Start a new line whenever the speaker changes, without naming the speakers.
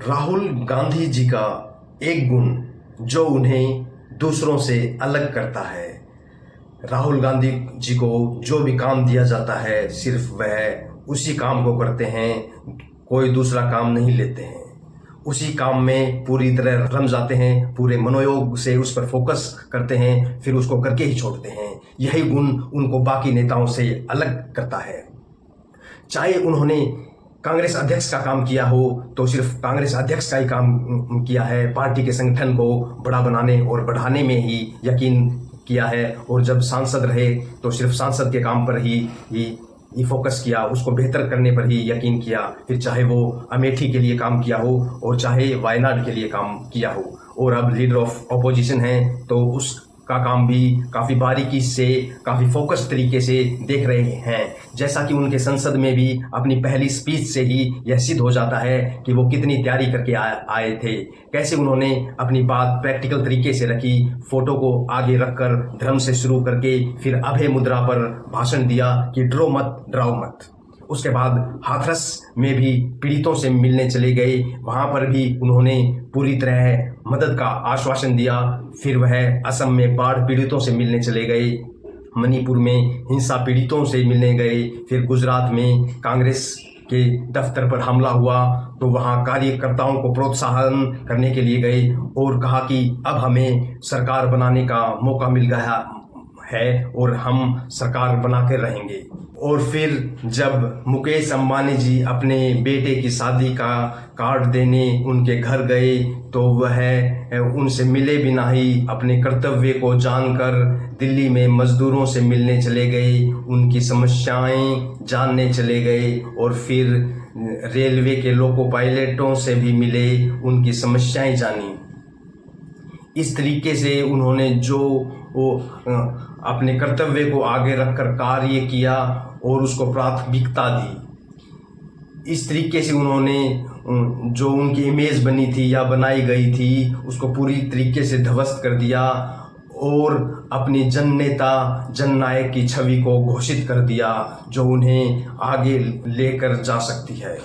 राहुल गांधी जी का एक गुण जो उन्हें दूसरों से अलग करता है। राहुल गांधी जी को जो भी काम दिया जाता है सिर्फ वह उसी काम को करते हैं, कोई दूसरा काम नहीं लेते हैं। उसी काम में पूरी तरह रम जाते हैं, पूरे मनोयोग से उस पर फोकस करते हैं, फिर उसको करके ही छोड़ते हैं। यही गुण उनको बाकी नेताओं से अलग करता है। चाहे उन्होंने कांग्रेस अध्यक्ष का काम किया हो तो सिर्फ कांग्रेस अध्यक्ष का ही काम किया है, पार्टी के संगठन को बड़ा बनाने और बढ़ाने में ही यकीन किया है। और जब सांसद रहे तो सिर्फ सांसद के काम पर ही फोकस किया, उसको बेहतर करने पर ही यकीन किया। फिर चाहे वो अमेठी के लिए काम किया हो और चाहे वायनाड के लिए काम किया हो। और अब लीडर ऑफ अपोजिशन हैं तो उसका काम भी काफ़ी बारीकी से, काफ़ी फोकस तरीके से देख रहे हैं। जैसा कि उनके संसद में भी अपनी पहली स्पीच से ही यह सिद्ध हो जाता है कि वो कितनी तैयारी करके आए थे। कैसे उन्होंने अपनी बात प्रैक्टिकल तरीके से रखी, फोटो को आगे रखकर धर्म से शुरू करके फिर अभय मुद्रा पर भाषण दिया कि डरो मत, डराओ मत। उसके बाद हाथरस में भी पीड़ितों से मिलने चले गए, वहाँ पर भी उन्होंने पूरी तरह मदद का आश्वासन दिया। फिर वह असम में बाढ़ पीड़ितों से मिलने चले गए, मणिपुर में हिंसा पीड़ितों से मिलने गए, फिर गुजरात में कांग्रेस के दफ्तर पर हमला हुआ तो वहाँ कार्यकर्ताओं को प्रोत्साहन करने के लिए गए और कहा कि अब हमें सरकार बनाने का मौका मिल गया है और हम सरकार बना कर रहेंगे। और फिर जब मुकेश अंबानी जी अपने बेटे की शादी का कार्ड देने उनके घर गए तो वह उनसे मिले बिना ही अपने कर्तव्य को जानकर दिल्ली में मजदूरों से मिलने चले गए, उनकी समस्याएं जानने चले गए और फिर रेलवे के लोको पायलटों से भी मिले, उनकी समस्याएं जानी। इस तरीके से उन्होंने अपने कर्तव्य को आगे रखकर कार्य किया और उसको प्राथमिकता दी। इस तरीके से उन्होंने जो उनकी इमेज बनी थी या बनाई गई थी उसको पूरी तरीके से ध्वस्त कर दिया और अपनी जननेता जननायक की छवि को घोषित कर दिया जो उन्हें आगे लेकर जा सकती है।